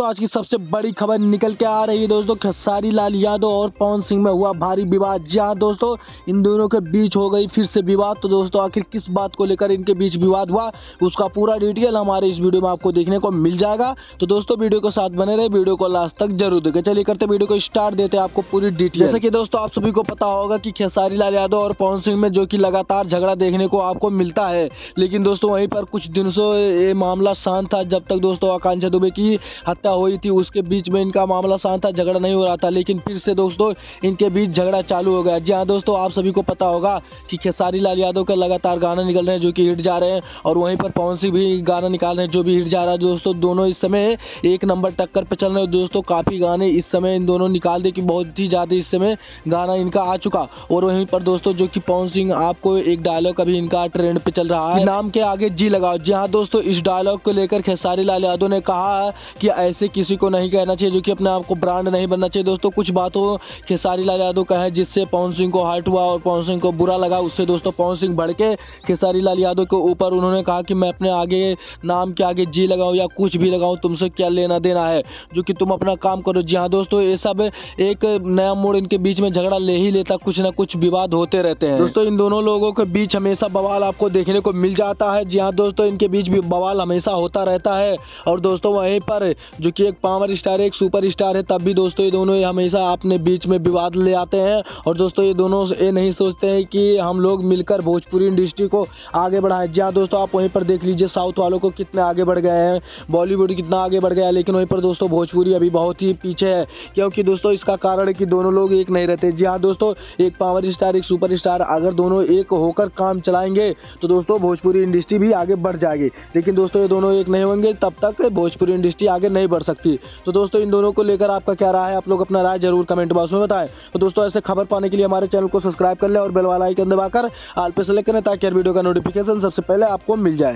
आज की सबसे बड़ी खबर निकल के आ रही है दोस्तों, खेसारी लाल यादव और पवन सिंह में हुआ भारी विवाद। जी हाँ दोस्तों, इन दोनों के बीच हो गई फिर से विवाद। तो दोस्तों आखिर किस बात को लेकर इनके बीच विवाद हुआ, उसका पूरा डिटेल हमारे इस वीडियो में आपको देखने को मिल जाएगा। तो दोस्तों वीडियो के साथ बने रहे, वीडियो को लास्ट तक जरूर देखें। चलिए करते वीडियो को स्टार्ट, देते हैं आपको पूरी डिटेल। जैसे कि दोस्तों आप सभी को पता होगा कि खेसारी लाल यादव और पवन सिंह में जो कि लगातार झगड़ा देखने को आपको मिलता है, लेकिन दोस्तों वहीं पर कुछ दिनों से ये मामला शांत था। जब तक दोस्तों आकांक्षा दुबे की हत्या हुई थी उसके बीच में इनका मामला शांत था, झगड़ा नहीं हो रहा था, लेकिन फिर से दोस्तों इनके बीच झगड़ा चालू हो गया। जी हाँ दोस्तों, आप सभी को पता होगा कि खेसारी लाल यादव के लगातार गाने निकल रहे हैं जो कि हिट जा रहे हैं, और वहीं पर पवन सिंह भी गाना निकाल रहे हैं जो भी हिट जा रहा है। दोस्तों दोनों इस समय एक नंबर टक्कर पे चल रहे हैं। दोस्तों काफ़ी गाने इस समय इन दोनों निकाल दे कि बहुत ही ज़्यादा इस समय गाना इनका आ चुका। और वहीं पर दोस्तों जो कि पवन सिंह, आपको एक डायलॉग अभी इनका ट्रेंड पे चल रहा है, नाम के आगे जी लगाओ। जी हाँ दोस्तों, इस डायलॉग को लेकर खेसारी लाल यादव ने कहा कि ऐसे किसी को नहीं कहना चाहिए, जो कि अपने आप को ब्रांड नहीं बनना चाहिए। दोस्तों कुछ बातों खेसारी लाल यादव का है जिससे पवन सिंह को हर्ट हुआ और पवन सिंह को बुरा लगा। उससे दोस्तों पवन सिंह बढ़ के खेसारी लाल यादव के ऊपर उन्होंने कहा कि मैं अपने आगे नाम के आगे जी लगाऊं या कुछ भी लगाऊं, तुमसे क्या लेना देना है, जो कि तुम अपना काम करो। जी हाँ दोस्तों, ये सब एक नया मोड़ इनके बीच में झगड़ा ले ही लेता, कुछ ना कुछ विवाद होते रहते हैं। दोस्तों इन दोनों लोगों के बीच हमेशा बवाल आपको देखने को मिल जाता है। जी हाँ दोस्तों, इनके बीच भी बवाल हमेशा होता रहता है। और दोस्तों वहीं पर जो कि एक पावर स्टार एक सुपर स्टार है, तब भी दोस्तों ये दोनों हमेशा अपने बीच में विवाद ले आते हैं। और दोस्तों ये दोनों ये नहीं सोचते हैं कि हम लोग मिलकर भोजपुरी इंडस्ट्री को आगे बढ़ाएं। जी हाँ दोस्तों, आप वहीं पर देख लीजिए साउथ वालों को कितने आगे बढ़ गए हैं, बॉलीवुड कितना आगे बढ़ गया है, लेकिन वहीं पर दोस्तों भोजपुरी अभी बहुत ही पीछे है। क्योंकि दोस्तों इसका कारण है कि दोनों लोग एक नहीं रहते। जी हाँ दोस्तों, एक पावर स्टार एक सुपर स्टार अगर दोनों एक होकर काम चलाएंगे तो दोस्तों भोजपुरी इंडस्ट्री भी आगे बढ़ जाएगी। लेकिन दोस्तों ये दोनों एक नहीं होंगे तब तक भोजपुरी इंडस्ट्री आगे नहीं बढ़ सकती। तो दोस्तों इन दोनों को लेकर आपका क्या राय है, आप लोग अपना राय जरूर कमेंट बॉक्स में बताएं। तो दोस्तों ऐसे खबर पाने के लिए हमारे चैनल को सब्सक्राइब कर लें और बेल वाला आइकन दबाकर ऑल पे सेलेक्ट करें, ताकि हर वीडियो का नोटिफिकेशन सबसे पहले आपको मिल जाए।